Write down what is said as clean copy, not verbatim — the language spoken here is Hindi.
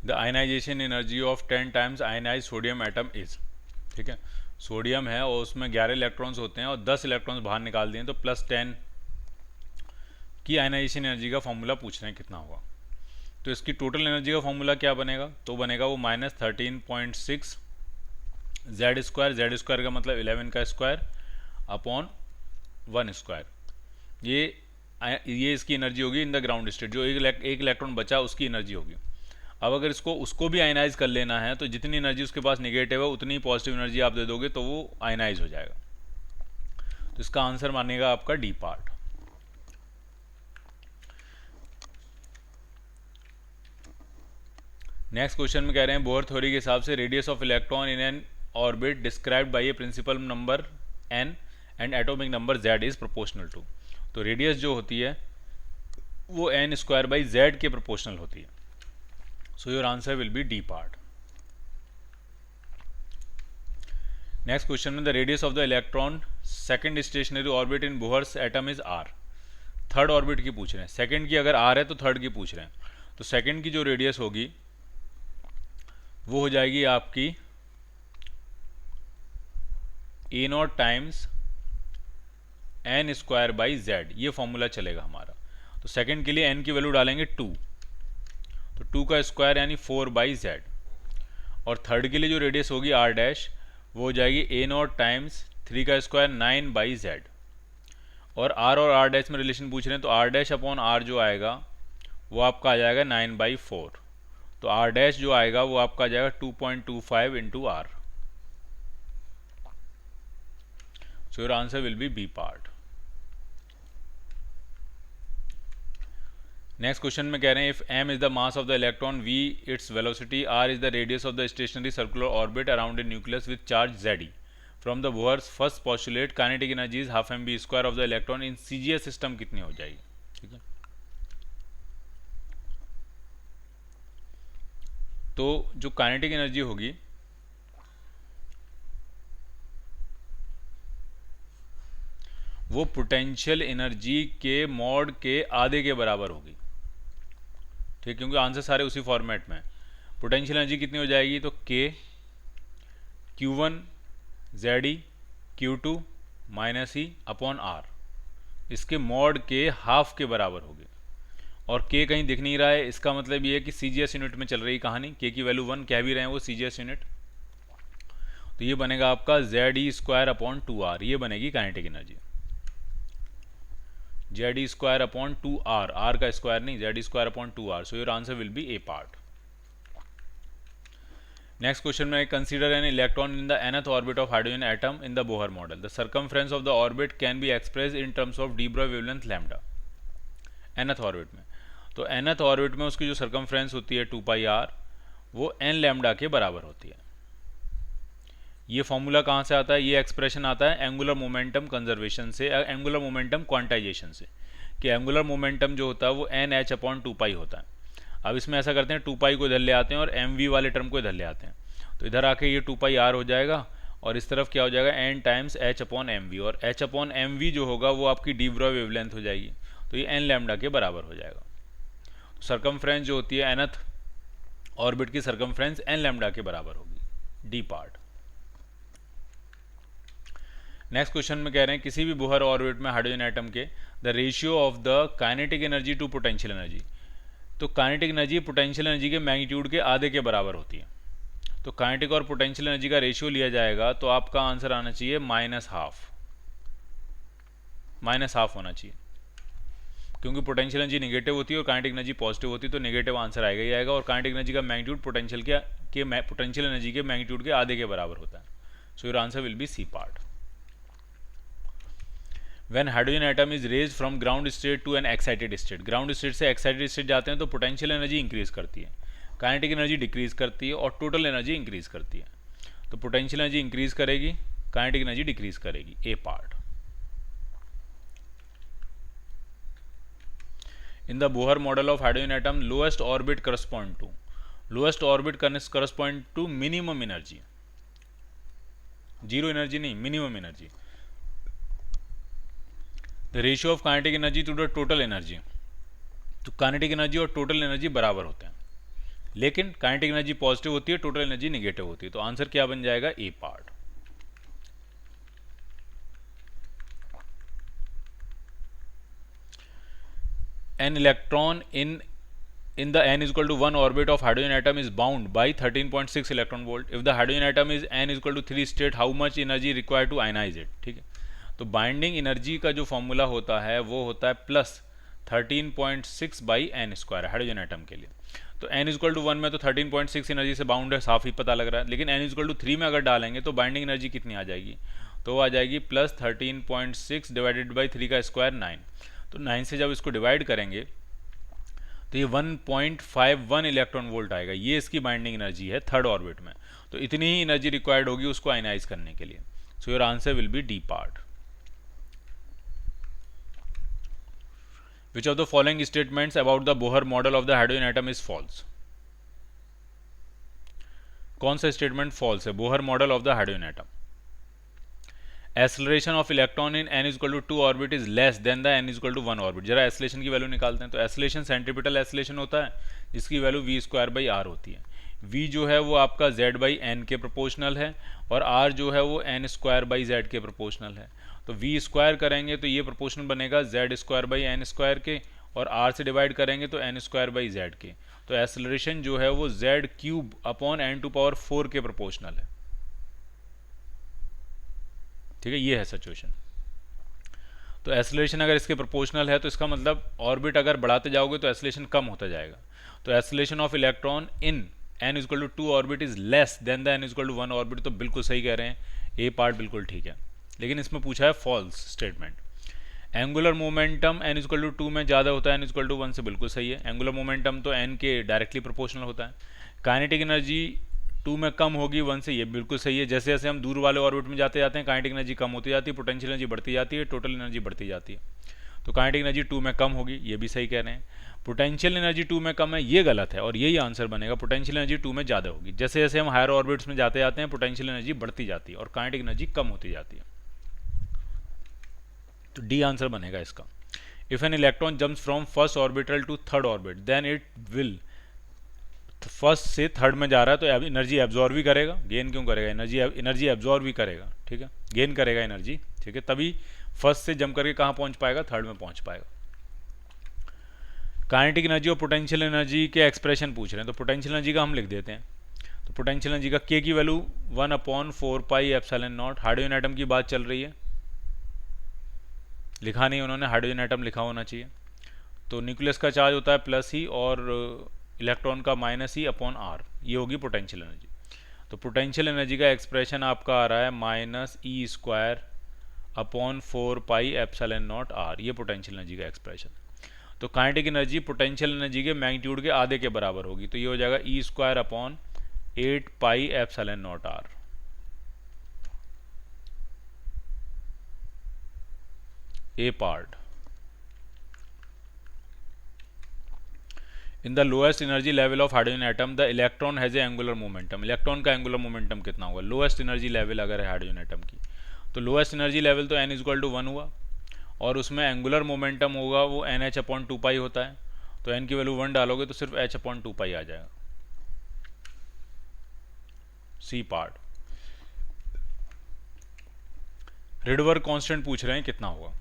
The ionization energy of 10 times ionize sodium atom is. ठीक है, सोडियम है और उसमें 11 इलेक्ट्रॉन्स होते हैं और 10 इलेक्ट्रॉन्स बाहर निकाल दिए तो +10 की आयनाइजेशन एनर्जी का फॉर्मूला पूछ रहे हैं कितना होगा। तो इसकी टोटल एनर्जी का फॉर्मूला क्या बनेगा, तो बनेगा वो -13.6 जेड स्क्वायर का मतलब 11 का स्क्वायर अपॉन 1 स्क्वायर। ये इसकी एनर्जी होगी इन द ग्राउंड स्टेट, जो एक इलेक्ट्रॉन बचा उसकी एनर्जी होगी। अब अगर उसको भी आयनाइज कर लेना है तो जितनी एनर्जी उसके पास निगेटिव है उतनी पॉजिटिव एनर्जी आप दे दोगे तो वो आयनाइज हो जाएगा। तो इसका आंसर मानेगा आपका डी पार्ट। नेक्स्ट क्वेश्चन में कह रहे हैं बोहर थ्योरी के हिसाब से radius of electron in n orbit described by a principal number n and atomic number Z is proportional to. तो रेडियस जो होती है वो एन स्क्वायर बाई जेड के प्रोपोर्शनल होती है। So your answer will be D part. Next question में the radius of the electron second stationary orbit in Bohr's atom is R. Third orbit की पूछ रहे हैं, सेकंड की अगर आर है तो थर्ड की पूछ रहे हैं। तो सेकंड की जो रेडियस होगी वो हो जाएगी आपकी a naught times n square by Z, ये फॉर्मूला चलेगा हमारा। तो सेकंड के लिए एन की वैल्यू डालेंगे 2, तो 2 का स्क्वायर यानी 4 बाई जेड। और थर्ड के लिए जो रेडियस होगी आर डैश वो हो जाएगी ए नॉट टाइम्स 3 का स्क्वायर 9 बाई जेड। और आर डैश में रिलेशन पूछ रहे हैं तो आर डैश अपॉन आर जो आएगा वो आपका आ जाएगा 9/4। तो आर डैश जो आएगा वो आपका आ जाएगा 2.25 into r. So your answer will be B part. Next question में कह रहे हैं if m is the mass of the electron, v its velocity, r is the radius of the stationary circular orbit around a nucleus with charge Ze from the Bohr's first postulate kinetic energy is half mv square of the electron in CGS system कितनी हो जाएगी। ठीक है, तो जो काइनेटिक एनर्जी होगी वो पोटेंशियल एनर्जी के मॉड के आधे के बराबर होगी। ठीक, क्योंकि आंसर सारे उसी फॉर्मेट में। पोटेंशियल एनर्जी कितनी हो जाएगी, तो के Q1 ZE Q2 -E upon r, इसके मॉड के हाफ के बराबर होगी। और के कहीं दिख नहीं रहा है, इसका मतलब ये है कि CGS यूनिट में चल रही कहानी। के की वैल्यू 1 कह भी रहे हैं वो CGS यूनिट। तो ये बनेगा आपका ZE स्क्वायर अपॉन 2R, ये बनेगी kinetic energy. ZE square upon 2R, R का स्क्वायर नहीं, ZE square upon 2R। So your answer will be A part. Next question में consider an electron in the nth orbit of hydrogen atom in the Bohr model. The circumference of the orbit can be express in terms of de Broglie wavelength lambda. nth orbit में, तो nth ऑर्बिट में उसकी जो सर्कमफ्रेंस होती है 2πr वो n लैम्डा के बराबर होती है। ये फॉर्मूला कहाँ से आता है, ये एक्सप्रेशन आता है एंगुलर मोमेंटम कंजर्वेशन से, एंगुलर मोमेंटम क्वांटाइजेशन से, कि एंगुलर मोमेंटम जो होता है वो NH अपॉन 2π होता है। अब इसमें ऐसा करते हैं 2π को इधर ले आते हैं और mv वाले टर्म को इधर ले आते हैं। तो इधर आके ये 2πr हो जाएगा और इस तरफ क्या हो जाएगा n times h upon mv, और h अपॉन mv जो होगा वो आपकी डी ब्रॉय वेवलेंथ हो जाएगी। तो ये n लैम्डा के बराबर हो जाएगा। तो सर्कमफ्रेंस जो होती है nth ऑर्बिट की सर्कमफ्रेंस n लैम्डा के बराबर होगी, डी पार्ट। नेक्स्ट क्वेश्चन में कह रहे हैं किसी भी बोहर ऑर्बिट में हाइड्रोजन एटम के the ratio of the kinetic energy to potential energy. तो काइनेटिक एनर्जी पोटेंशियल एनर्जी के मैग्नीट्यूड के आधे के बराबर होती है। तो काइनेटिक और पोटेंशियल एनर्जी का रेशियो लिया जाएगा तो आपका आंसर आना चाहिए -हाफ होना चाहिए, क्योंकि पोटेंशियल एनर्जी नेगेटिव होती है और काइनेटिक एनर्जी पॉजिटिव होती है, तो नेगेटिव आंसर आएगा ही आएगा। और काइनेटिक एनर्जी का मैग्नीट्यूड पोटेंशियल एनर्जी के मैग्नीट्यूड के आधे के बराबर होता है। So your answer will be C part. When hydrogen atom is raised from ground state to an excited state, ground state से एक्साइटेड स्टेट जाते हैं तो पोटेंशियल एनर्जी इंक्रीज करती है, काइनेटिक एनर्जी डिक्रीज करती है और टोटल एनर्जी इंक्रीज करती है। तो पोटेंशियल एनर्जी इंक्रीज करेगी, काइनेटिक एनर्जी डिक्रीज करेगी, A part. In the Bohr model of hydrogen atom lowest orbit correspond to minimum energy, zero energy नहीं, minimum energy. The ratio of kinetic energy to the total energy, तो काइनेटिक एनर्जी और टोटल एनर्जी बराबर होते हैं। लेकिन काइनेटिक एनर्जी पॉजिटिव होती है, टोटल एनर्जी निगेटिव होती है। तो आंसर क्या बन जाएगा? A part. An electron in the n is equal to 1 orbit of hydrogen atom is bound by 13.6 electron volt. If the hydrogen atom is n is equal to 3 state, how much energy required to ionize it? ठीक है, तो बाइंडिंग एनर्जी का जो फॉर्मूला होता है वो होता है plus 13.6 by n square hydrogen atom के लिए। तो n इज इक्वल टू 1 में तो 13.6 एनर्जी से बाउंड है, साफ ही पता लग रहा है। लेकिन n इज इक्वल टू 3 में अगर डालेंगे तो बाइंडिंग एनर्जी कितनी आ जाएगी? तो आ जाएगी प्लस 13.6 डिवाइडेड बाई 3 का स्क्वायर 9। तो 9 से जब इसको डिवाइड करेंगे तो ये 1.51 इलेक्ट्रॉन वोल्ट आएगा। ये इसकी बाइंडिंग एनर्जी है थर्ड ऑर्बिट में। तो इतनी ही एनर्जी रिक्वायर्ड होगी उसको आयनाइज करने के लिए। So your answer will be D part. Which of the following statements about the Bohr model of the hydrogen atom is false? कौन सा स्टेटमेंट फॉल्स है? Bohr model of the hydrogen atom, acceleration of electron in n is equal to 2 orbit is less than the n is equal to 1 orbit. जरा एक्सेलरेशन की वैल्यू निकालते हैं। तो एक्सेलरेशन सेंट्रीपिटल एक्सेलरेशन होता है जिसकी value v square by r होती है। v जो है वो आपका z बाई एन के प्रोपोर्शनल है और r जो है वो n स्क्वायर बाई z के प्रोपोर्शनल है। तो v स्क्वायर करेंगे तो ये प्रोपोर्शनल बनेगा z square by n square के, और r से डिवाइड करेंगे तो n स्क्वायर बाई z के। तो एक्सेलरेशन जो है वो z cube upon n to power 4 के प्रोपोर्शनल है। ठीक है, ये है सिचुएशन। तो एक्सेलरेशन अगर इसके प्रोपोर्शनल है तो इसका मतलब ऑर्बिट अगर बढ़ाते जाओगे तो एक्सेलरेशन कम होता जाएगा। तो acceleration of electron in n is equal to 2 orbit is less than the n is equal to 1 orbit. तो बिल्कुल सही कह रहे हैं, ए पार्ट बिल्कुल ठीक है। लेकिन इसमें पूछा है false statement. Angular momentum n is equal to 2 में ज़्यादा होता है n इज इक्वल टू 1 से, बिल्कुल सही है। एंगुलर मोमेंटम तो n के डायरेक्टली प्रोपोर्शनल होता है। काइनेटिक एनर्जी 2 में कम होगी 1 से, ये बिल्कुल सही है। जैसे जैसे हम दूर वाले ऑर्बिट में जाते जाते हैं काइनेटिक एनर्जी कम होती जाती है, पोटेंशियल एनर्जी बढ़ती जाती है, टोटल एनर्जी बढ़ती जाती है। तो काइनेटिक एनर्जी 2 में कम होगी, ये भी सही कह रहे हैं। पोटेंशियल एनर्जी 2 में कम है, ये गलत है और यही आंसर बनेगा। पोटेंशियल एनर्जी 2 में ज़्यादा होगी। जैसे जैसे हम हायर ऑर्बिट्स में जाते जाते हैं पोटेंशियल एनर्जी बढ़ती जाती है और काइनेटिक एनर्जी कम होती जाती है। तो डी आंसर बनेगा इसका। If an electron jumps from first orbital to third orbit then it will, first से थर्ड में जा रहा है तो एनर्जी एब्जॉर्व भी करेगा। गेन क्यों करेगा? एनर्जी एब्जॉर्व भी करेगा, ठीक है, गेन करेगा एनर्जी, ठीक है। तभी फर्स्ट से जंप करके कहाँ पहुँच पाएगा? थर्ड में पहुँच पाएगा। काइनेटिक एनर्जी और पोटेंशियल एनर्जी के एक्सप्रेशन पूछ रहे हैं, तो पोटेंशियल एनर्जी का हम लिख देते हैं। तो पोटेंशियल एनर्जी का के की value 1/4 pi epsilon not. Hydrogen atom की बात चल रही है, लिखा नहीं उन्होंने, हाइड्रोजन एटम लिखा होना चाहिए। तो न्यूक्लियस का चार्ज होता है प्लस ही और इलेक्ट्रॉन का माइनस ही अपॉन आर, ये होगी पोटेंशियल एनर्जी। तो पोटेंशियल एनर्जी का एक्सप्रेशन आपका आ रहा है minus e square upon 4 pi epsilon naught R, ये पोटेंशियल एनर्जी का एक्सप्रेशन। तो काइनेटिक एनर्जी पोटेंशियल एनर्जी के मैग्नीट्यूड के आधे के बराबर होगी, तो ये हो जाएगा e square upon 8 pi epsilon naught R. A part. In the lowest energy level of hydrogen atom the electron has a angular momentum. Electron का एंगुलर मोमेंटम कितना होगा? लोएस्ट एनर्जी लेवल अगर है हाइड्रोजन एटम की, तो लोएस्ट एनर्जी लेवल तो n इज इक्वल टू 1 हुआ और उसमें एंगुलर मोमेंटम होगा वो NH अपॉन 2 पाई होता है। तो n की वैल्यू 1 डालोगे तो सिर्फ h अपॉन 2 पाई आ जाएगा। C part. रिडवर्क कांस्टेंट पूछ रहे हैं कितना होगा?